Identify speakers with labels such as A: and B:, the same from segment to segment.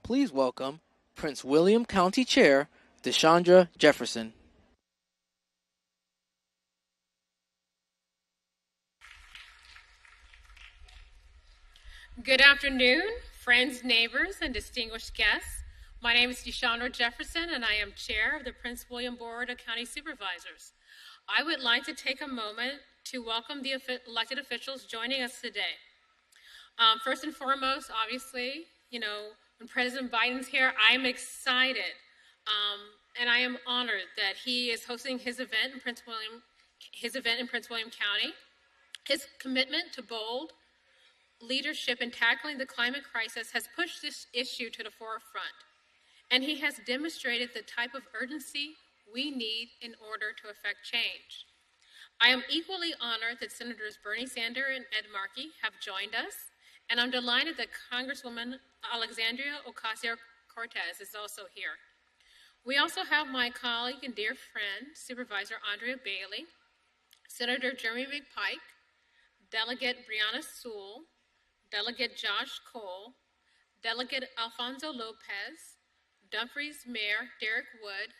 A: Please welcome Prince William County Chair Deshandra Jefferson.
B: Good afternoon, friends, neighbors, and distinguished guests. My name is Deshandra Jefferson, and I am Chair of the Prince William Board of County Supervisors. I would like to take a moment to welcome the elected officials joining us today. First and foremost, obviously, when President Biden's here, I'm excited, and I am honored that he is hosting his event in Prince William County. His commitment to bold leadership in tackling the climate crisis has pushed this issue to the forefront, and he has demonstrated the type of urgency we need in order to effect change. I am equally honored that Senators Bernie Sanders and Ed Markey have joined us, and I'm delighted that Congresswoman Alexandria Ocasio-Cortez is also here. We also have my colleague and dear friend, Supervisor Andrea Bailey, Senator Jeremy McPike, Delegate Brianna Sewell, Delegate Josh Cole, Delegate Alfonso Lopez, Dumfries Mayor Derek Wood,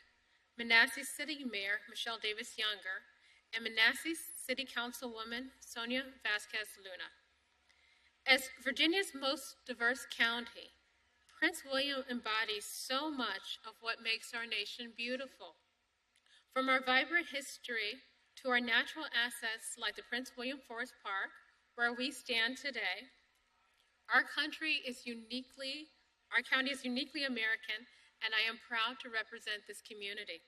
B: Manassas City Mayor Michelle Davis Younger, and Manassas City Councilwoman Sonia Vasquez Luna. As Virginia's most diverse county, Prince William embodies so much of what makes our nation beautiful. From our vibrant history to our natural assets like the Prince William Forest Park, where we stand today, our county is uniquely American, and I am proud to represent this community.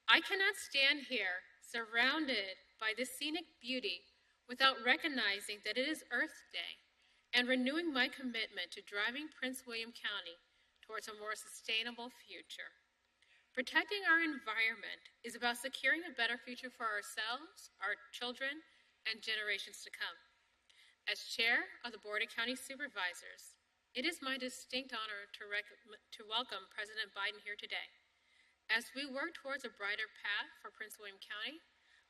B: I cannot stand here surrounded by this scenic beauty without recognizing that it is Earth Day and renewing my commitment to driving Prince William County towards a more sustainable future. Protecting our environment is about securing a better future for ourselves, our children, and generations to come. As Chair of the Board of County Supervisors, it is my distinct honor to welcome President Biden here today. As we work towards a brighter path for Prince William County,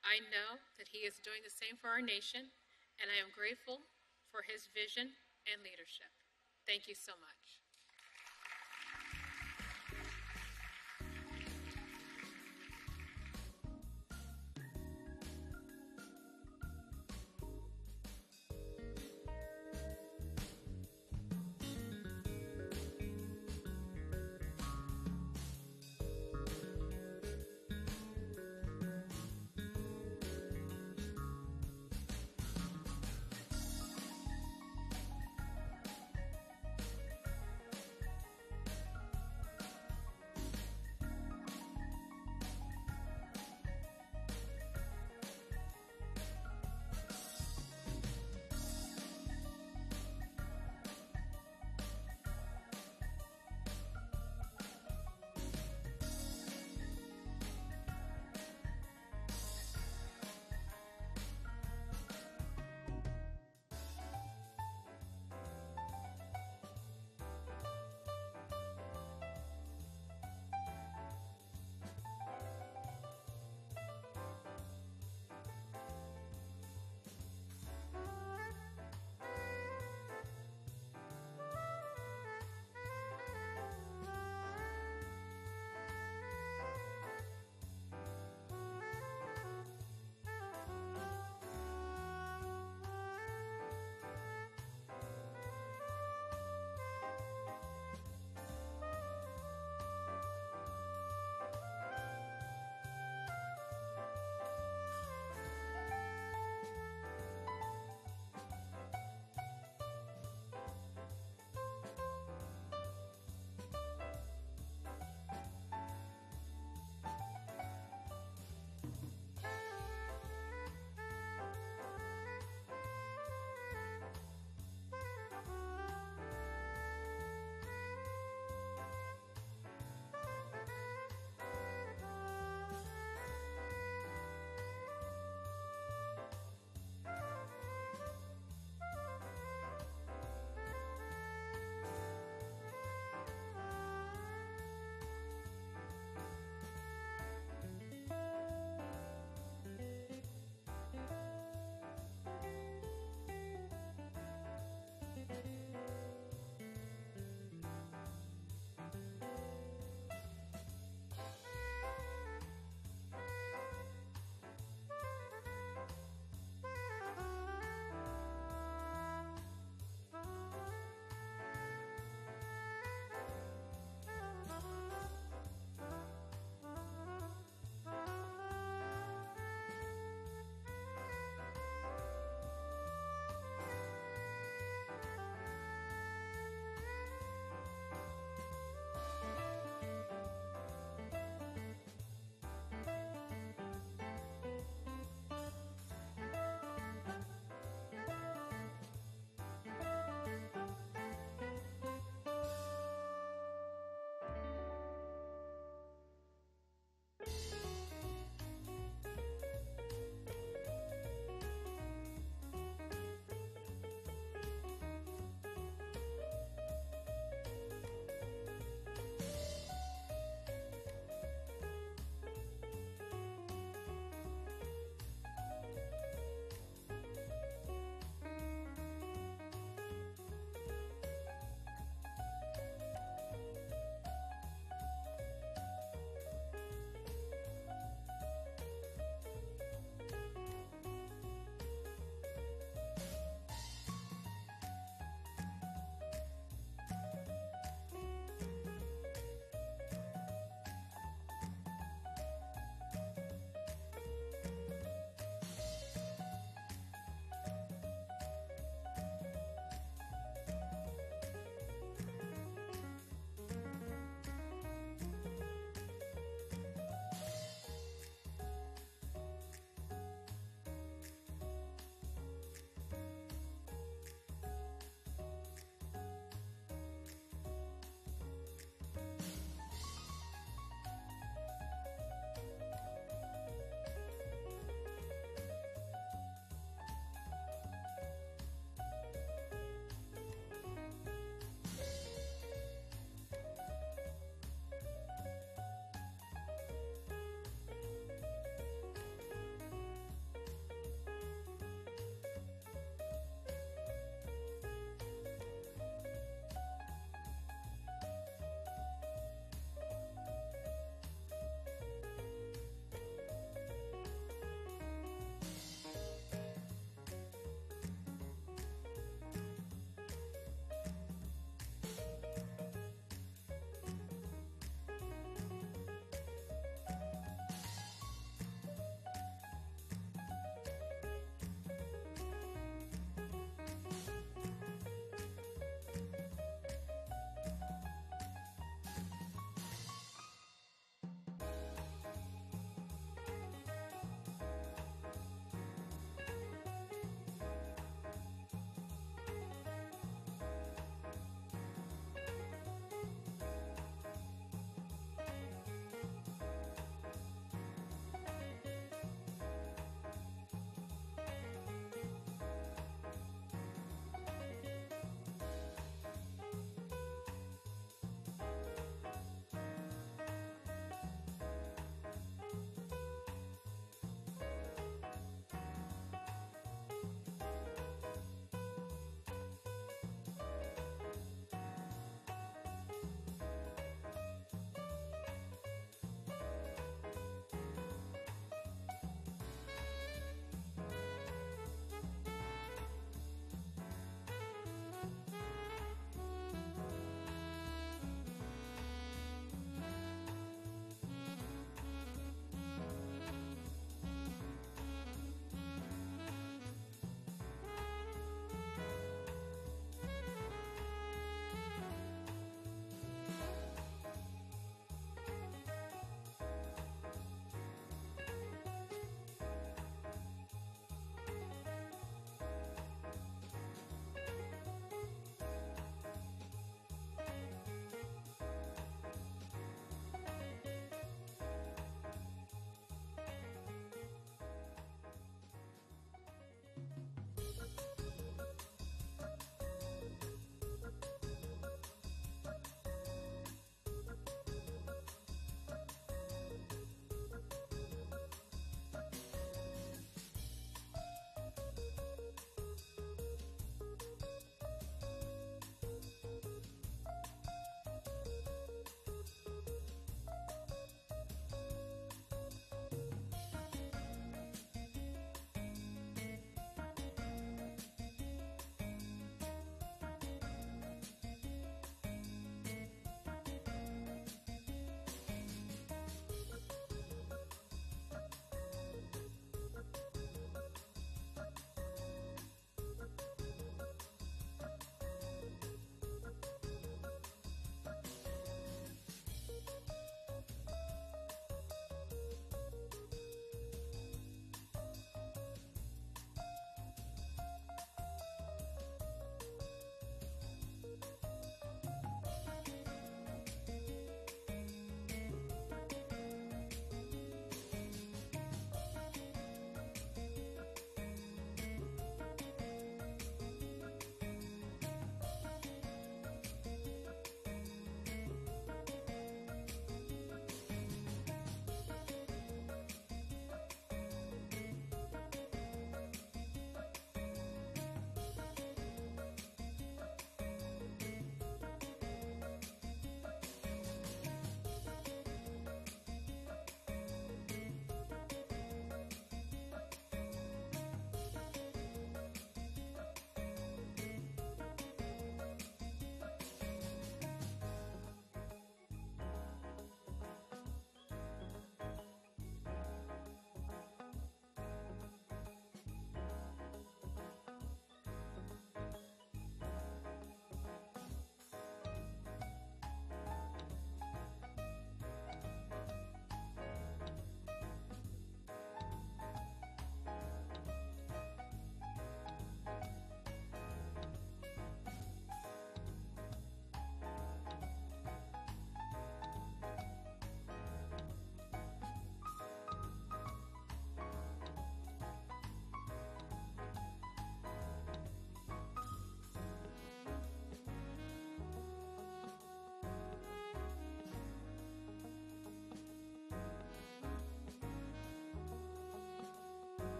B: I know that he is doing the same for our nation, and I am grateful for his vision and leadership. Thank you so much.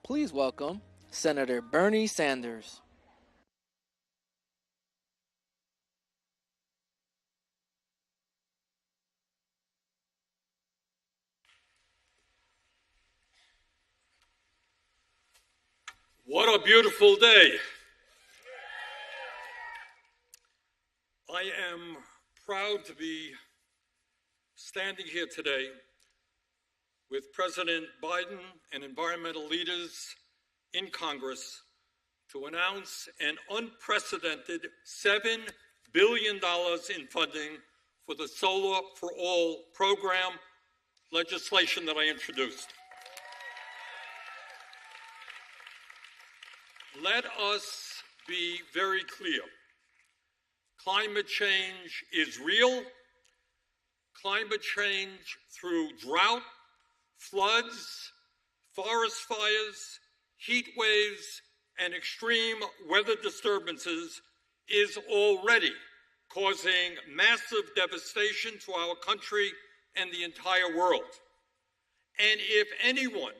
A: Please welcome Senator Bernie Sanders.
C: What a beautiful day. I am proud to be standing here today with President Biden and environmental leaders in Congress to announce an unprecedented $7 billion in funding for the Solar for All program legislation that I introduced. Let us be very clear. Climate change is real. Climate change through drought, floods, forest fires, heat waves, and extreme weather disturbances is already causing massive devastation to our country and the entire world. And if anyone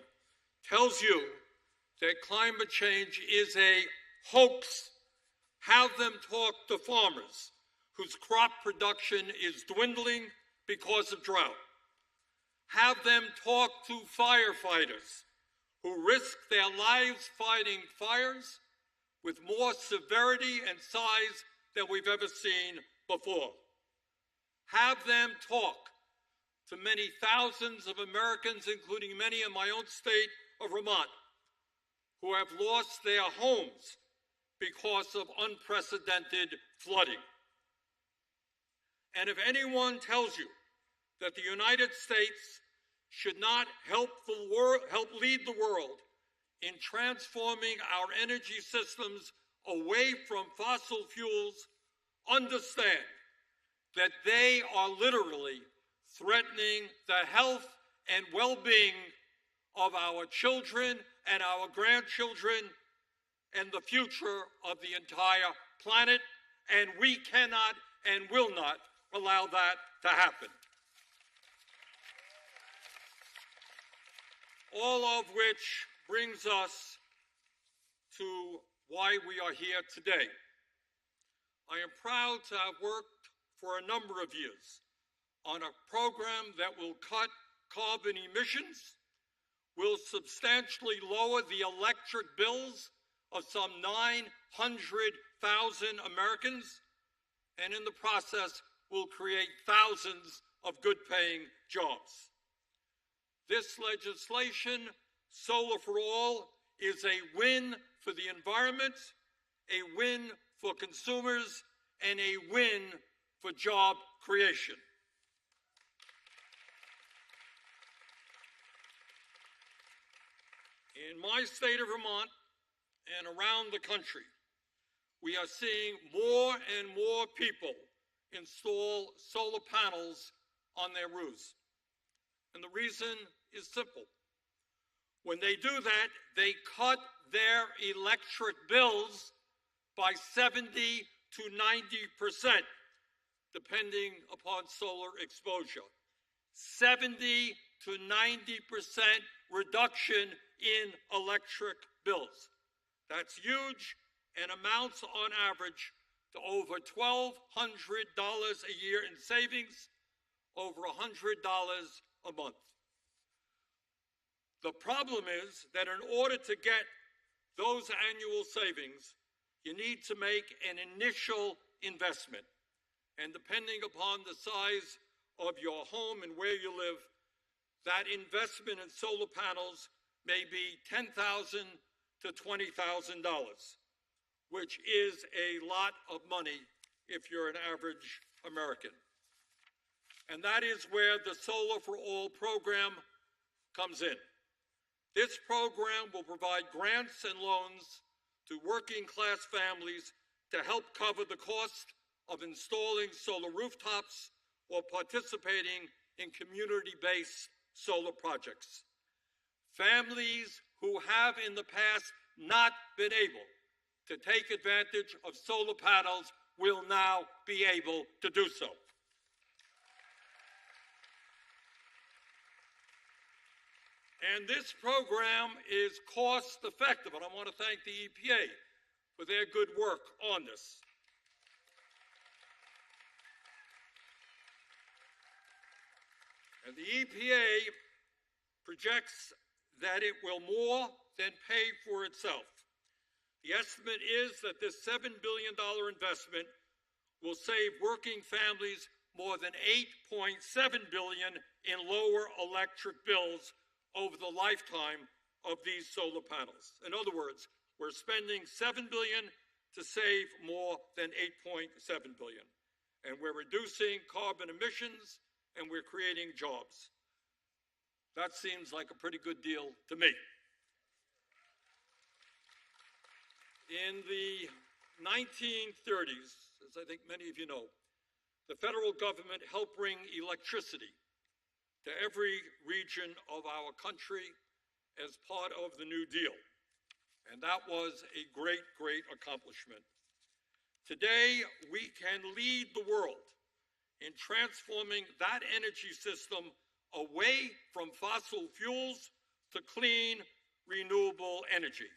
C: tells you that climate change is a hoax, have them talk to farmers whose crop production is dwindling because of drought. Have them talk to firefighters who risk their lives fighting fires with more severity and size than we've ever seen before. Have them talk to many thousands of Americans, including many in my own state of Vermont, who have lost their homes because of unprecedented flooding. And if anyone tells you that the United States should not help lead the world in transforming our energy systems away from fossil fuels, understand that they are literally threatening the health and well-being of our children and our grandchildren and the future of the entire planet, and we cannot and will not allow that to happen. All of which brings us to why we are here today. I am proud to have worked for a number of years on a program that will cut carbon emissions, will substantially lower the electric bills of some 900,000 Americans, and in the process will create thousands of good-paying jobs. This legislation, Solar for All, is a win for the environment, a win for consumers, and a win for job creation. In my state of Vermont and around the country, we are seeing more and more people install solar panels on their roofs. And the reason is simple. When they do that, they cut their electric bills by 70 to 90%, depending upon solar exposure. 70 to 90% reduction in electric bills. That's huge and amounts on average to over $1,200 a year in savings, over $100 a month. The problem is that in order to get those annual savings, you need to make an initial investment. And depending upon the size of your home and where you live, that investment in solar panels may be $10,000 to $20,000, which is a lot of money if you're an average American. And that is where the Solar for All program comes in. This program will provide grants and loans to working-class families to help cover the cost of installing solar rooftops or participating in community-based solar projects. Families who have in the past not been able to take advantage of solar panels will now be able to do so. And this program is cost effective, and I want to thank the EPA for their good work on this. And the EPA projects that it will more than pay for itself. The estimate is that this $7 billion investment will save working families more than $8.7 billion in lower electric bills over the lifetime of these solar panels. In other words, we're spending $7 billion to save more than $8.7 billion. And we're reducing carbon emissions and we're creating jobs. That seems like a pretty good deal to me. In the 1930s, as I think many of you know, the federal government helped bring electricity to every region of our country as part of the New Deal. And that was a great, great accomplishment. Today, we can lead the world in transforming that energy system away from fossil fuels to clean, renewable energy,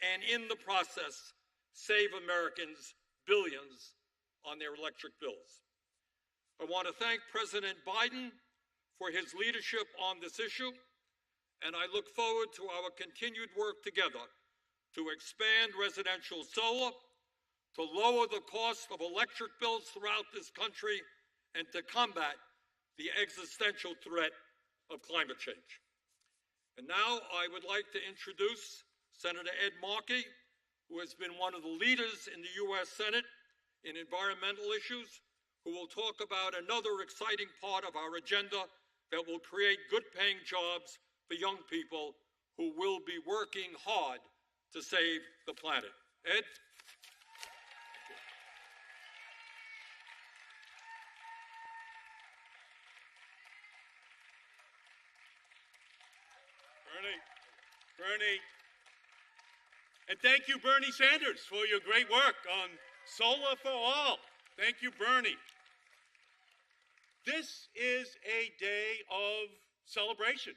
C: and in the process, save Americans billions on their electric bills. I want to thank President Biden for his leadership on this issue, and I look forward to our continued work together to expand residential solar, to lower the cost of electric bills throughout this country, and to combat the existential threat of climate change. And now I would like to introduce Senator Ed Markey, who has been one of the leaders in the U.S. Senate in environmental issues, who will talk about another exciting part of our agenda that will create good-paying jobs for young people who will be working hard to save the planet. Ed?
D: Bernie. And thank you, Bernie Sanders, for your great work on Solar for All. Thank you, Bernie. This is a day of celebration,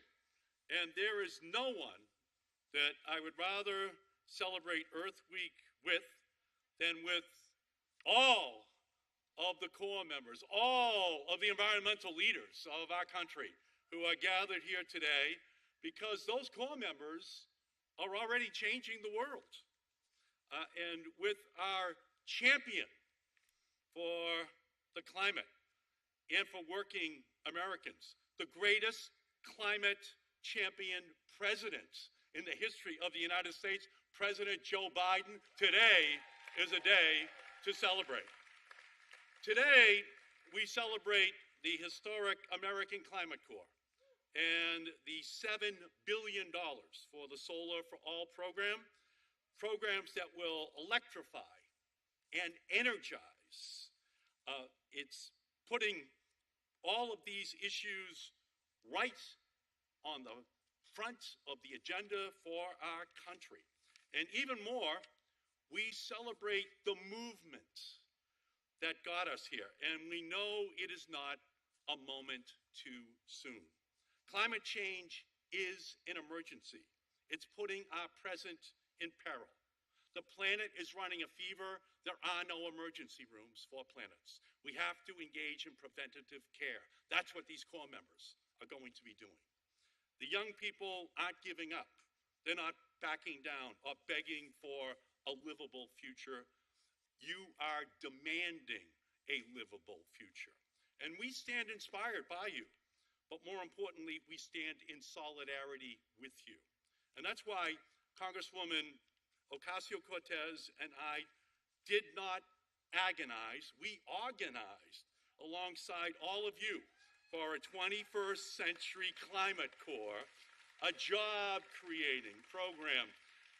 D: and there is no one that I would rather celebrate Earth Week with than with all of the Corps members, all of the environmental leaders of our country who are gathered here today, because those Corps members are already changing the world. And with our champion for the climate and for working Americans, the greatest climate champion president in the history of the United States, President Joe Biden, today is a day to celebrate. Today, we celebrate the historic American Climate Corps and the $7 billion for the Solar for All program, programs that will electrify and energize. It's putting all of these issues right on the front of the agenda for our country. And even more, we celebrate the movement that got us here. And we know it is not a moment too soon. Climate change is an emergency. It's putting our present in peril. The planet is running a fever. There are no emergency rooms for planets. We have to engage in preventative care. That's what these Corps members are going to be doing. The young people aren't giving up. They're not backing down or begging for a livable future. You are demanding a livable future. And we stand inspired by you. But more importantly, we stand in solidarity with you. And that's why Congresswoman Ocasio-Cortez and I did not agonize. We organized alongside all of you for a 21st Century Climate Corps, a job-creating program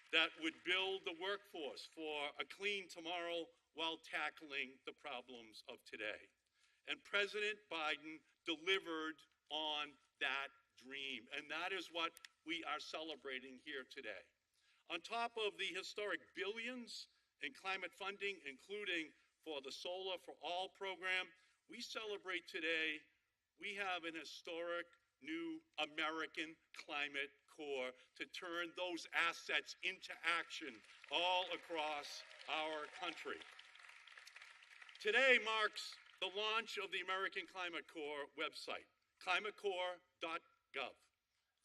D: that would build the workforce for a clean tomorrow while tackling the problems of today. And President Biden delivered on that dream, and that is what we are celebrating here today. On top of the historic billions in climate funding, including for the Solar for All program, we celebrate today, we have an historic new American Climate Corps to turn those assets into action all across our country. Today marks the launch of the American Climate Corps website, climatecorps.gov.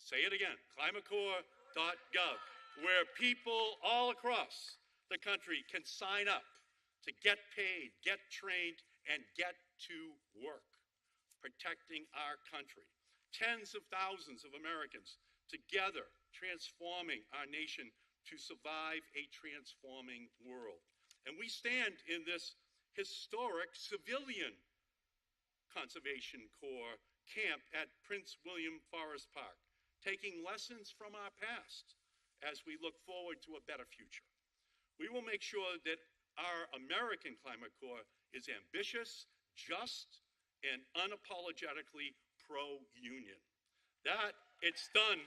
D: Say it again, climatecorps.gov, where people all across the country can sign up to get paid, get trained, and get to work, protecting our country. Tens of thousands of Americans together transforming our nation to survive a transforming world. And we stand in this historic civilian Conservation Corps camp at Prince William Forest Park, taking lessons from our past as we look forward to a better future. We will make sure that our American Climate Corps is ambitious, just, and unapologetically pro-union. That it's done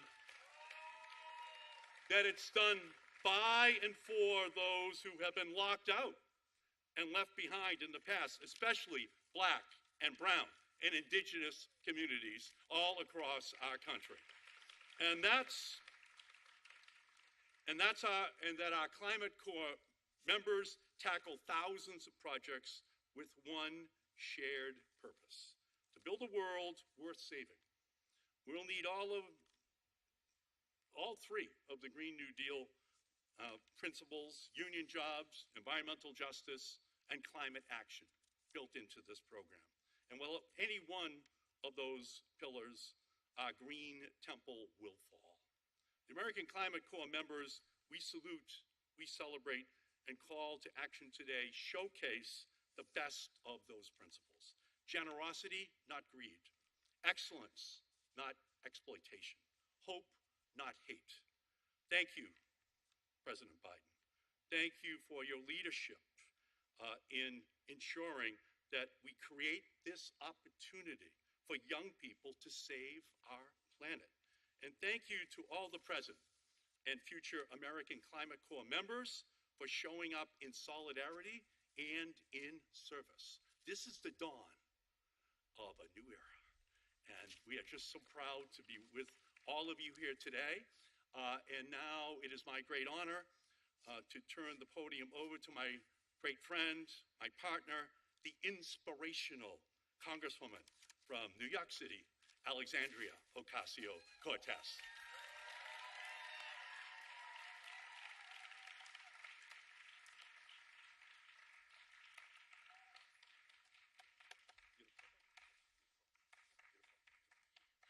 D: by and for those who have been locked out and left behind in the past, especially Black and brown and indigenous communities all across our country. And that our Climate Corps members tackle thousands of projects with one shared purpose: to build a world worth saving. We'll need all three of the Green New Deal principles: union jobs, environmental justice, and climate action built into this program. And while any one of those pillars, our green temple will fall. The American Climate Corps members, we salute, we celebrate, and call to action today showcase the best of those principles. Generosity, not greed. Excellence, not exploitation. Hope, not hate. Thank you, President Biden. Thank you for your leadership in ensuring that we create this opportunity for young people to save our planet. And thank you to all the present and future American Climate Corps members for showing up in solidarity and in service. This is the dawn of a new era. And we are just so proud to be with all of you here today. And now it is my great honor to turn the podium over to my great friend, my partner, the inspirational Congresswoman from New York City, Alexandria Ocasio-Cortez.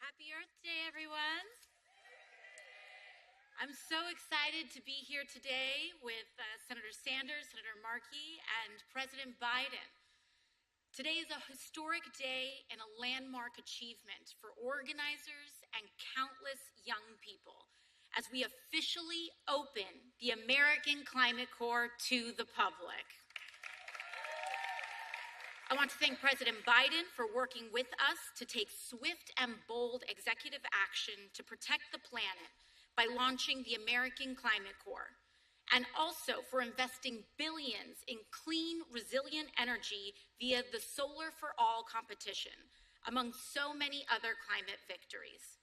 E: Happy Earth Day, everyone. I'm so excited to be here today with Senator Sanders, Senator Markey, and President Biden. Today is a historic day and a landmark achievement for organizers and countless young people as we officially open the American Climate Corps to the public. I want to thank President Biden for working with us to take swift and bold executive action to protect the planet by launching the American Climate Corps, and also for investing billions in clean, resilient energy via the Solar for All competition, among so many other climate victories.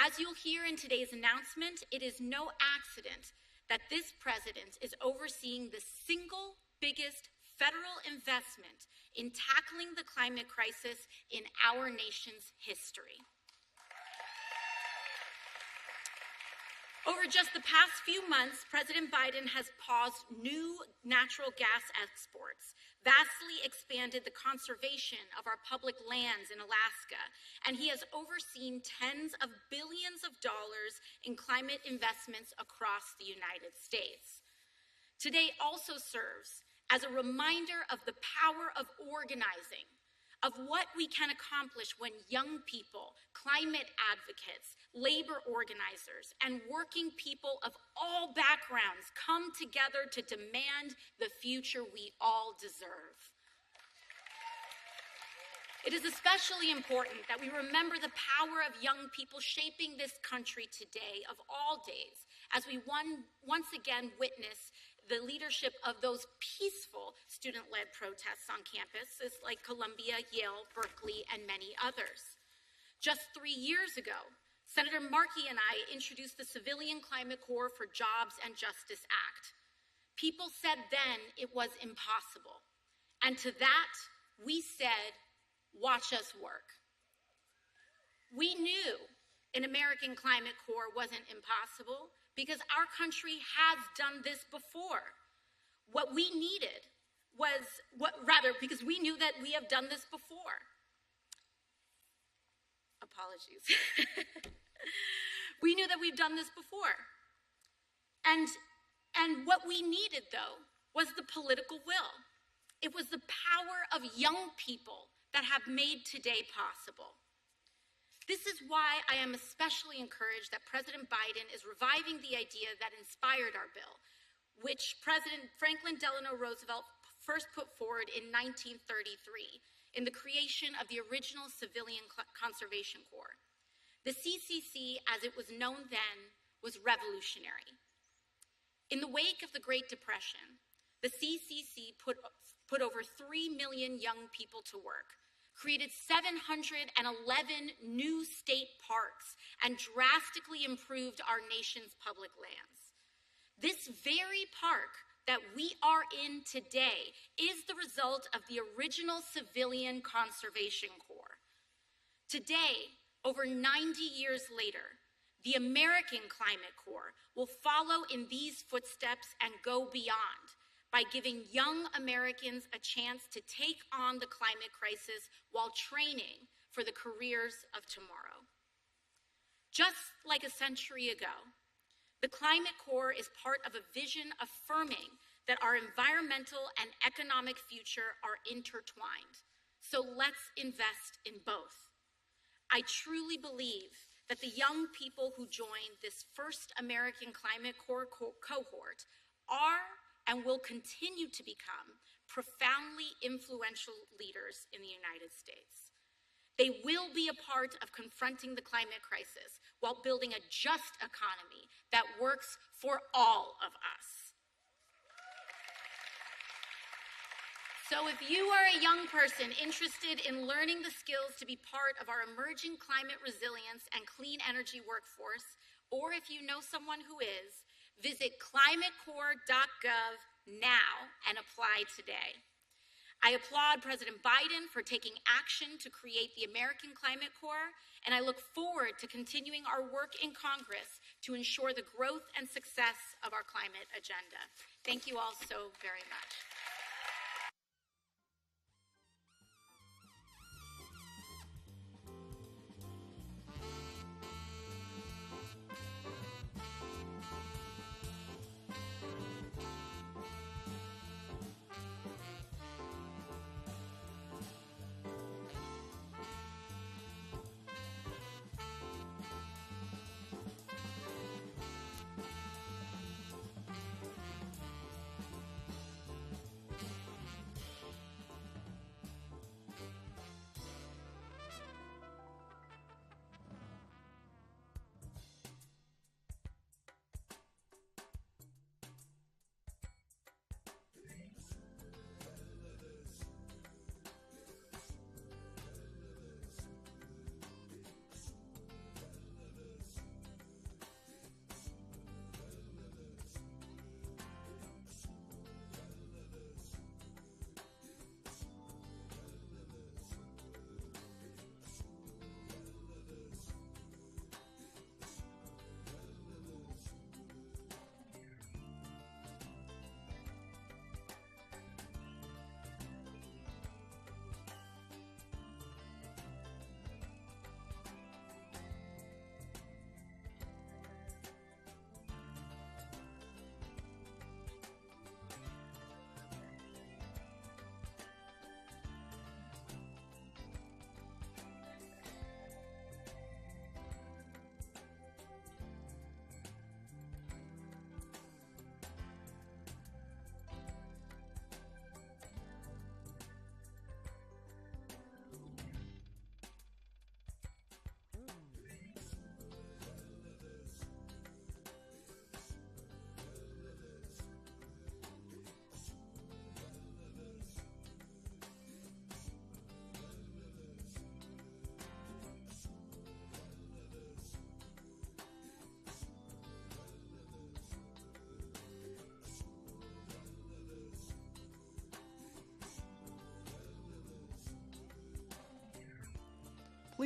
E: As you'll hear in today's announcement, it is no accident that this president is overseeing the single biggest federal investment in tackling the climate crisis in our nation's history. Over just the past few months, President Biden has paused new natural gas exports, vastly expanded the conservation of our public lands in Alaska, and he has overseen tens of billions of dollars in climate investments across the United States. Today also serves as a reminder of the power of organizing, of what we can accomplish when young people, climate advocates, labor organizers, and working people of all backgrounds come together to demand the future we all deserve. It is especially important that we remember the power of young people shaping this country today, of all days, as we once again witness the leadership of those peaceful student-led protests on campuses like Columbia, Yale, Berkeley, and many others. Just 3 years ago, Senator Markey and I introduced the Civilian Climate Corps for Jobs and Justice Act. People said then it was impossible. And to that, we said, watch us work. We knew an American Climate Corps wasn't impossible because our country has done this before. What we needed was, because we knew that we have done this before. Apologies. We knew that we've done this before. And what we needed, though, was the political will. It was the power of young people that have made today possible. This is why I am especially encouraged that President Biden is reviving the idea that inspired our bill, which President Franklin Delano Roosevelt first put forward in 1933 in the creation of the original Civilian Conservation Corps. The CCC, as it was known then, was revolutionary. In the wake of the Great Depression, the CCC put over 3 million young people to work, created 711 new state parks, and drastically improved our nation's public lands. This very park that we are in today is the result of the original Civilian Conservation Corps. Today, over 90 years later, the American Climate Corps will follow in these footsteps and go beyond by giving young Americans a chance to take on the climate crisis while training for the careers of tomorrow. Just like a century ago, the Climate Corps is part of a vision affirming that our environmental and economic future are intertwined. So let's invest in both. I truly believe that the young people who joined this first American Climate Corps cohort are and will continue to become profoundly influential leaders in the United States. They will be a part of confronting the climate crisis while building a just economy that works for all of us. So if you are a young person interested in learning the skills to be part of our emerging climate resilience and clean energy workforce, or if you know someone who is, visit climatecorps.gov now and apply today. I applaud President Biden for taking action to create the American Climate Corps, and I look forward to continuing our work in Congress to ensure the growth and success of our climate agenda. Thank you all so very much.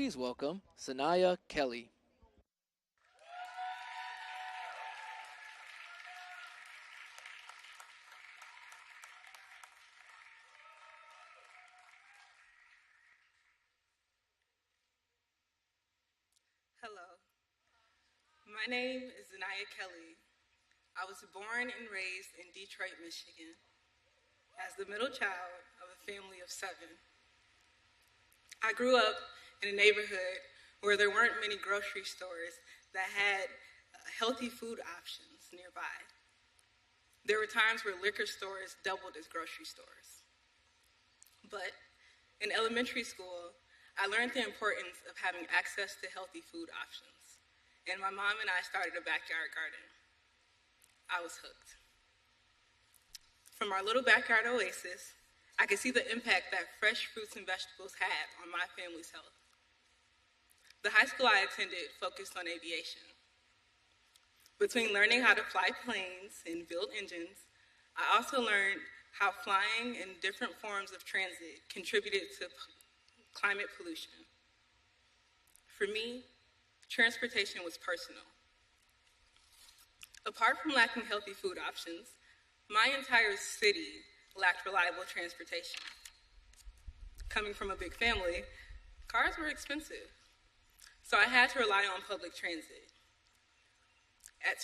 A: Please welcome Sanaya Kelly.
F: Hello, my name is Zanaya Kelly. I was born and raised in Detroit, Michigan, as the middle child of a family of 7. I grew up in a neighborhood where there weren't many grocery stores that had healthy food options nearby. There were times where liquor stores doubled as grocery stores. But in elementary school, I learned the importance of having access to healthy food options. And my mom and I started a backyard garden. I was hooked. From our little backyard oasis, I could see the impact that fresh fruits and vegetables had on my family's health. The high school I attended focused on aviation. Between learning how to fly planes and build engines, I also learned how flying and different forms of transit contributed to climate pollution. For me, transportation was personal. Apart from lacking healthy food options, my entire city lacked reliable transportation. Coming from a big family, cars were expensive, so I had to rely on public transit. A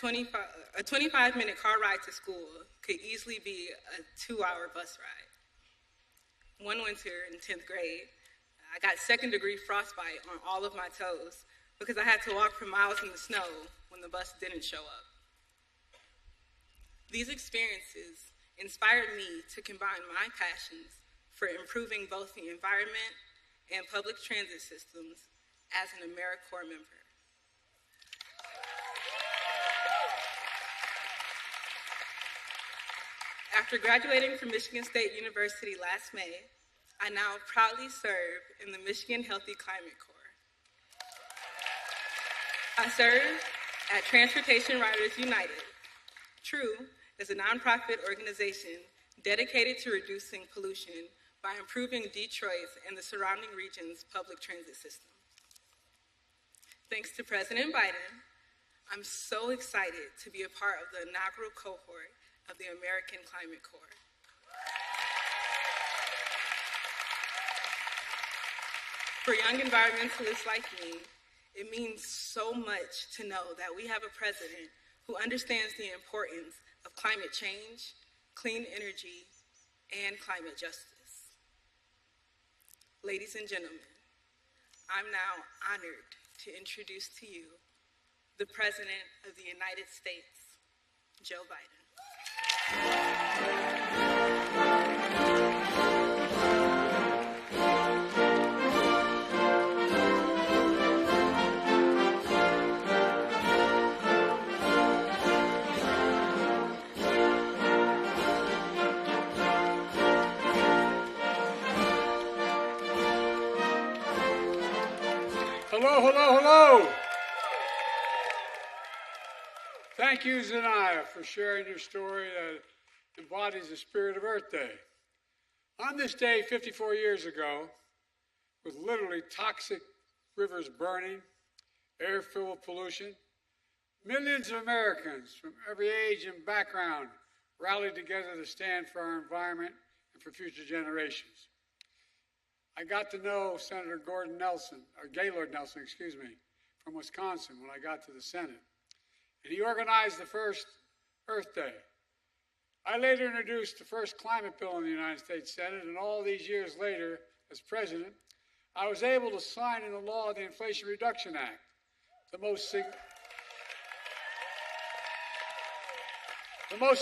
F: 25-minute car ride to school could easily be a 2-hour bus ride. One winter in 10th grade, I got second-degree frostbite on all of my toes because I had to walk for miles in the snow when the bus didn't show up. These experiences inspired me to combine my passions for improving both the environment and public transit systems as an AmeriCorps member. After graduating from Michigan State University last May, I now proudly serve in the Michigan Healthy Climate Corps. I serve at Transportation Riders United. TRUE is a nonprofit organization dedicated to reducing pollution by improving Detroit's and the surrounding region's public transit system. Thanks to President Biden, I'm so excited to be a part of the inaugural cohort of the American Climate Corps. For young environmentalists like me, it means so much to know that we have a president who understands the importance of climate change, clean energy, and climate justice. Ladies and gentlemen, I'm now honored to introduce to you the President of the United States, Joe Biden.
G: Hello, hello, hello. Thank you, Zanaya, for sharing your story that embodies the spirit of Earth Day. On this day, 54 years ago, with literally toxic rivers burning, air filled with pollution, millions of Americans from every age and background rallied together to stand for our environment and for future generations. I got to know Senator Gaylord Nelson, from Wisconsin when I got to the Senate. And he organized the first Earth Day. I later introduced the first climate bill in the United States Senate, and all these years later, as president, I was able to sign into law the Inflation Reduction Act, the most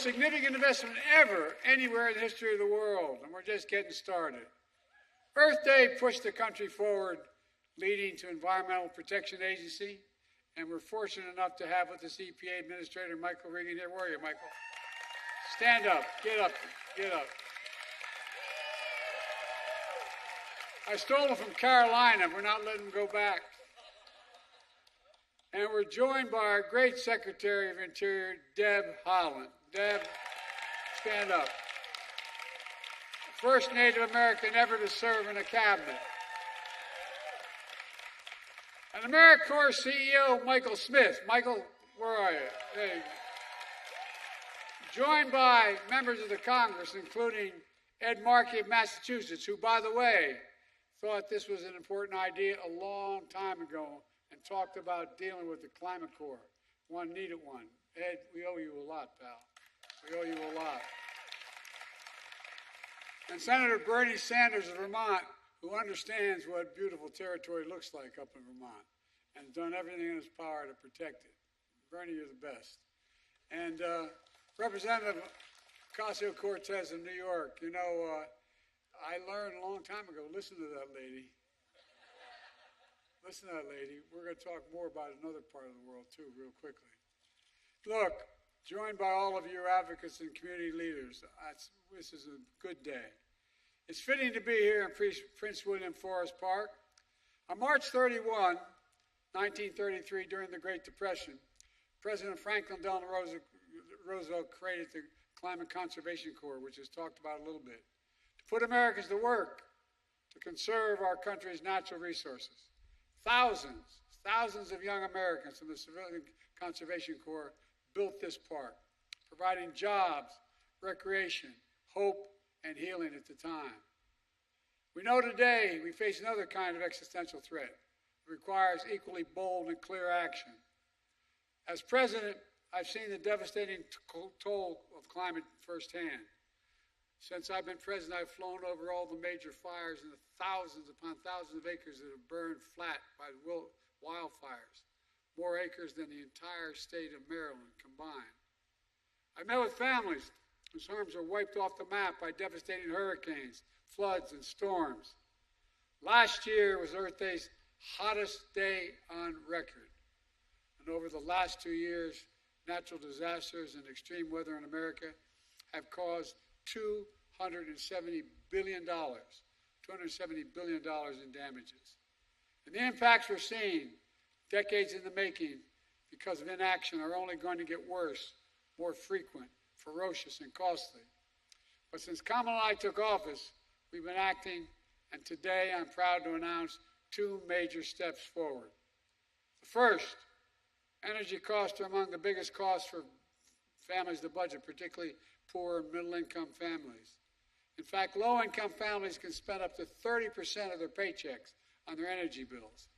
G: significant investment ever anywhere in the history of the world, and we're just getting started. Earth Day pushed the country forward, leading to Environmental Protection Agency, and we're fortunate enough to have with us EPA Administrator Michael Regan here. Where are you, Michael? Stand up. Get up. Get up. I stole him from Carolina. We're not letting him go back. And we're joined by our great Secretary of Interior, Deb Haaland. Deb, stand up. First Native American ever to serve in a cabinet. And AmeriCorps CEO Michael Smith. Michael, where are you? There you go. Joined by members of the Congress, including Ed Markey of Massachusetts, who, by the way, thought this was an important idea a long time ago and talked about dealing with the climate core. One needed one. Ed, we owe you a lot, pal. We owe you a lot. And Senator Bernie Sanders of Vermont, who understands what beautiful territory looks like up in Vermont and has done everything in his power to protect it. Bernie, you're the best. And Representative Ocasio-Cortez of New York, you know, I learned a long time ago, listen to that lady. Listen to that lady. We're going to talk more about another part of the world, too, real quickly. Look, joined by all of your advocates and community leaders, this is a good day. It's fitting to be here in Prince William Forest Park. On March 31, 1933, during the Great Depression, President Franklin Delano Roosevelt created the Climate Conservation Corps, which is talked about a little bit, to put Americans to work to conserve our country's natural resources. Thousands of young Americans from the Civilian Conservation Corps built this park, providing jobs, recreation, hope, and healing at the time. We know today we face another kind of existential threat. It requires equally bold and clear action. As president, I've seen the devastating toll of climate firsthand. Since I've been president, I've flown over all the major fires and the thousands upon thousands of acres that have burned flat by wildfires, more acres than the entire state of Maryland combined. I've met with families whose homes are wiped off the map by devastating hurricanes, floods, and storms. Last year was Earth Day's hottest day on record. And over the last 2 years, natural disasters and extreme weather in America have caused $270 billion in damages. And the impacts we're seeing, decades in the making, because of inaction, are only going to get worse, more frequent, ferocious, and costly. But since Kamala and I took office, we've been acting, and today I'm proud to announce 2 major steps forward. The first, energy costs are among the biggest costs for families to budget, particularly poor and middle-income families. In fact, low-income families can spend up to 30% of their paychecks on their energy bills.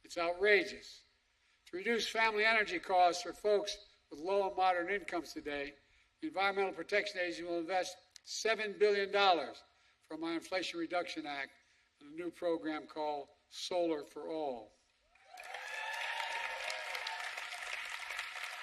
G: It's outrageous. To reduce family energy costs for folks with low and moderate incomes today, the Environmental Protection Agency will invest $7 billion from our Inflation Reduction Act in a new program called Solar for All.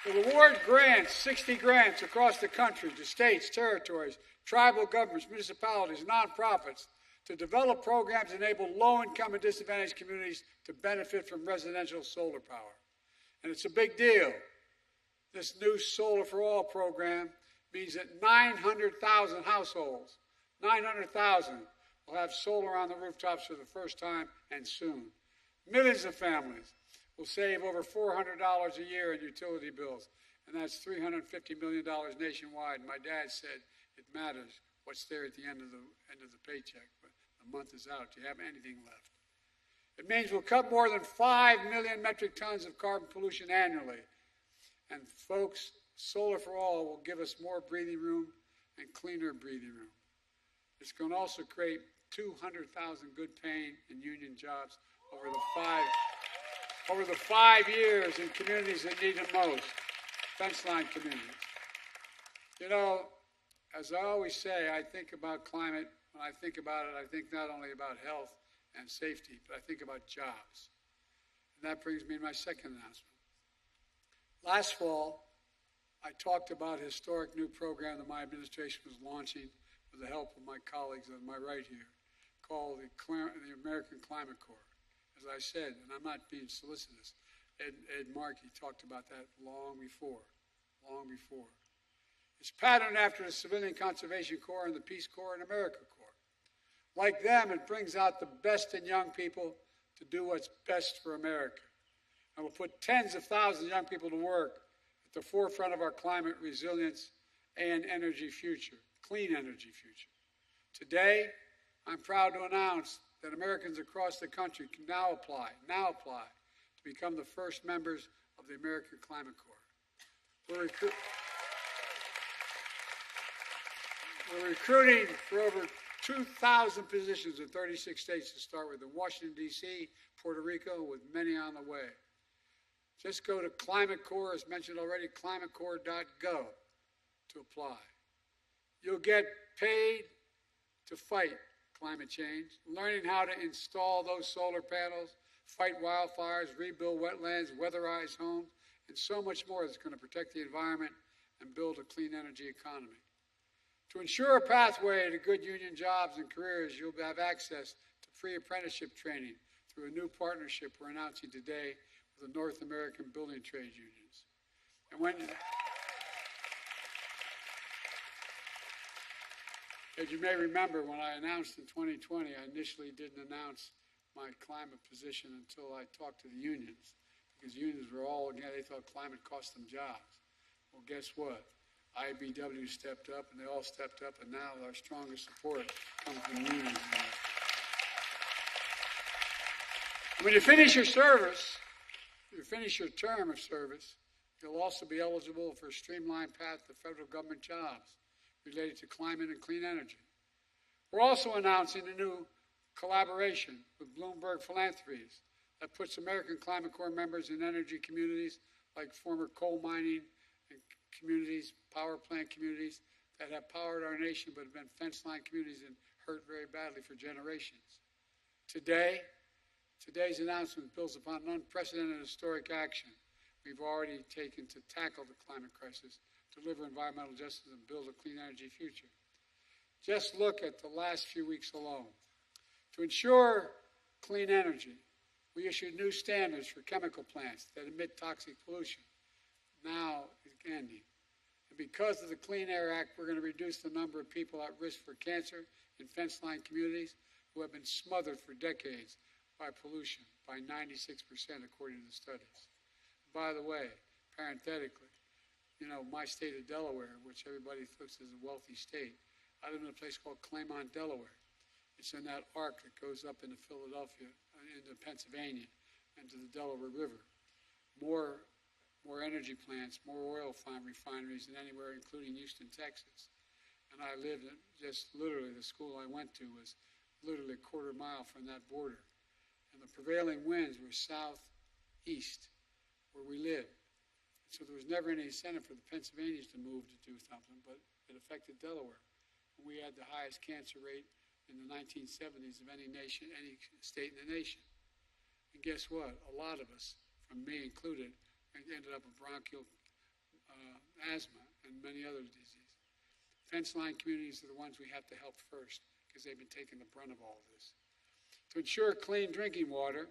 G: We'll award grants, 60 grants across the country to states, territories, tribal governments, municipalities, nonprofits to develop programs that enable low-income and disadvantaged communities to benefit from residential solar power. And it's a big deal. This new Solar for All program means that 900,000 households, 900,000, will have solar on the rooftops for the first time and soon. Millions of families will save over $400 a year in utility bills, and that's $350 million nationwide. My dad said it matters what's there at the end of the paycheck, but the month is out. Do you have anything left? It means we'll cut more than 5 million metric tons of carbon pollution annually. And folks, Solar for All will give us more breathing room and cleaner breathing room. It's going to also create 200,000 good-paying and union jobs over the 5 years in communities that need it most, fence-line communities. You know, as I always say, I think about climate. When I think about it, I think not only about health and safety, but I think about jobs. And that brings me to my second announcement. Last fall, I talked about a historic new program that my administration was launching with the help of my colleagues on my right here, called the American Climate Corps. As I said, and I'm not being solicitous, Ed Markey talked about that long before. It's patterned after the Civilian Conservation Corps and the Peace Corps and AmeriCorps. Like them, it brings out the best in young people to do what's best for America. And will put tens of thousands of young people to work at the forefront of our climate resilience and energy future, clean energy future. Today, I'm proud to announce that Americans across the country can now apply to become the first members of the American Climate Corps. We're recruiting for over 2,000 positions in 36 states to start with, in Washington, D.C., Puerto Rico, with many on the way. Just go to Climate Corps, as mentioned already, climatecorps.gov to apply. You'll get paid to fight climate change, learning how to install those solar panels, fight wildfires, rebuild wetlands, weatherize homes, and so much more that's going to protect the environment and build a clean energy economy. To ensure a pathway to good union jobs and careers, you'll have access to free apprenticeship training through a new partnership we're announcing today with the North American Building Trade Unions. And as you may remember, when I announced in 2020, I initially didn't announce my climate position until I talked to the unions, because unions were all, again, they thought climate cost them jobs. Well, guess what? IBW stepped up, and they all stepped up, and now our strongest support comes from unions. When you finish your service, you finish your term of service, you'll also be eligible for a streamlined path to federal government jobs related to climate and clean energy. We're also announcing a new collaboration with Bloomberg Philanthropies that puts American Climate Corps members in energy communities like former coal mining and communities, power plant communities that have powered our nation but have been fence line communities and hurt very badly for generations. Today's announcement builds upon an unprecedented historic action we've already taken to tackle the climate crisis, deliver environmental justice, and build a clean energy future. Just look at the last few weeks alone. To ensure clean energy, we issued new standards for chemical plants that emit toxic pollution. Now is ending. And because of the Clean Air Act, we're going to reduce the number of people at risk for cancer in fence-line communities who have been smothered for decades by pollution by 96%, according to the studies. By the way, parenthetically, you know, my state of Delaware, which everybody thinks is a wealthy state, I live in a place called Claymont, Delaware. It's in that arc that goes up into Philadelphia, into Pennsylvania, and to the Delaware River. More energy plants, more oil refineries than anywhere, including Houston, Texas. And I lived in just literally, the school I went to was literally a quarter mile from that border. And the prevailing winds were southeast, where we lived. So there was never any incentive for the Pennsylvanians to move to do something, but it affected Delaware. We had the highest cancer rate in the 1970s of any nation, any state in the nation. And guess what? A lot of us, from me included, ended up with bronchial asthma and many other diseases. Fence-line communities are the ones we have to help first because they've been taking the brunt of all of this. To ensure clean drinking water,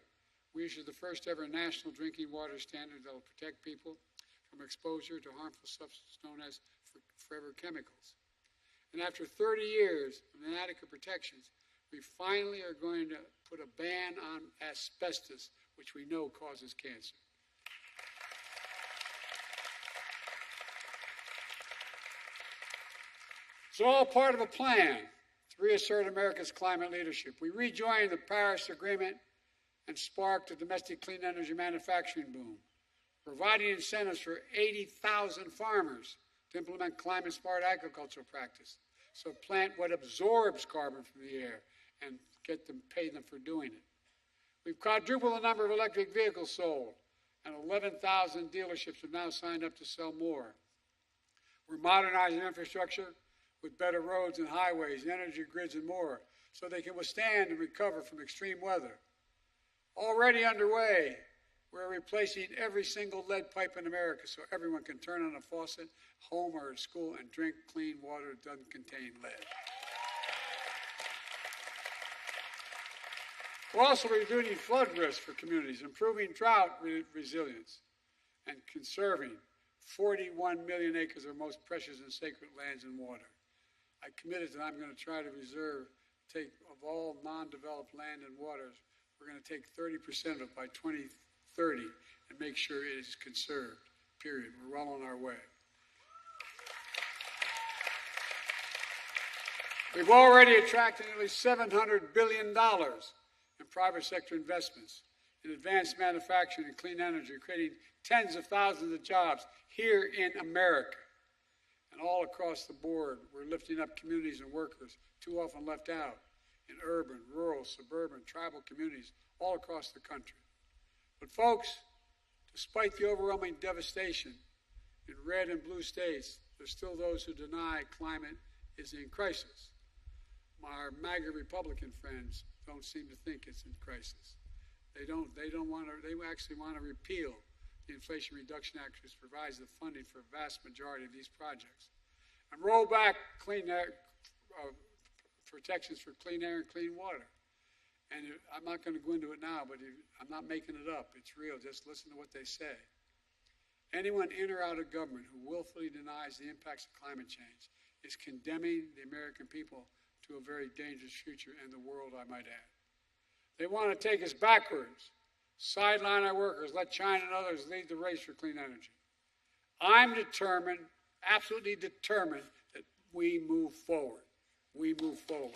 G: we issued the first ever national drinking water standard that will protect people from exposure to harmful substances known as forever chemicals. And after 30 years of inadequate protections, we finally are going to put a ban on asbestos, which we know causes cancer. It's all part of a plan to reassert America's climate leadership. We rejoined the Paris Agreement and sparked a domestic clean energy manufacturing boom, providing incentives for 80,000 farmers to implement climate-smart agricultural practice, so plant what absorbs carbon from the air and pay them for doing it. We've quadrupled the number of electric vehicles sold, and 11,000 dealerships have now signed up to sell more. We're modernizing infrastructure with better roads and highways, energy grids, and more, so they can withstand and recover from extreme weather. Already underway, we're replacing every single lead pipe in America so everyone can turn on a faucet, home or at school, and drink clean water that doesn't contain lead. We're also reducing flood risk for communities, improving drought resilience, and conserving 41 million acres of our most precious and sacred lands and water. I committed that I'm going to try to take of all non-developed land and waters, we're going to take 30% of it by 2030 and make sure it is conserved, period. We're well on our way. We've already attracted nearly $700 billion in private sector investments in advanced manufacturing and clean energy, creating tens of thousands of jobs here in America. And all across the board, we're lifting up communities and workers too often left out in urban, rural, suburban, tribal communities all across the country. But folks, despite the overwhelming devastation in red and blue states, there's still those who deny climate is in crisis. Our MAGA Republican friends don't seem to think it's in crisis. They actually want to repeal the Inflation Reduction Act, which provides the funding for a vast majority of these projects, and roll back clean air protections for clean air and clean water. And I'm not going to go into it now, but I'm not making it up. It's real. Just listen to what they say. Anyone in or out of government who willfully denies the impacts of climate change is condemning the American people to a very dangerous future, and the world, I might add. They want to take us backwards, sideline our workers, let China and others lead the race for clean energy. I'm determined, absolutely determined, that we move forward. We move forward.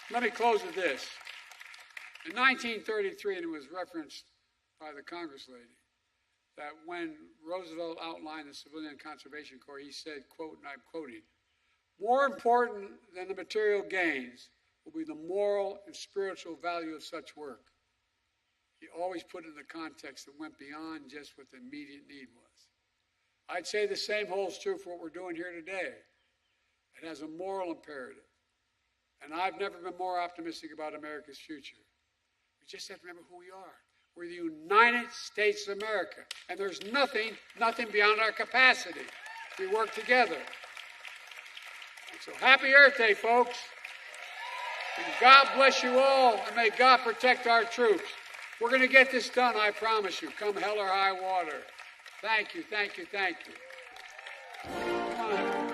G: Let me close with this. In 1933, and it was referenced by the Congress lady, that when Roosevelt outlined the Civilian Conservation Corps, he said, quote, and I'm quoting, "More important than the material gains will be the moral and spiritual value of such work." He always put it in the context that went beyond just what the immediate need was. I'd say the same holds true for what we're doing here today. It has a moral imperative. And I've never been more optimistic about America's future. We just have to remember who we are. We're the United States of America. And there's nothing beyond our capacity. We work together. So happy Earth Day, folks. And God bless you all, and may God protect our troops. We're going to get this done, I promise you, come hell or high water. Thank you, thank you, thank you. Come on.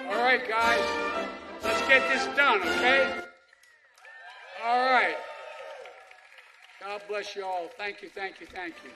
G: All right, guys, let's get this done, okay? All right. God bless you all. Thank you, thank you, thank you.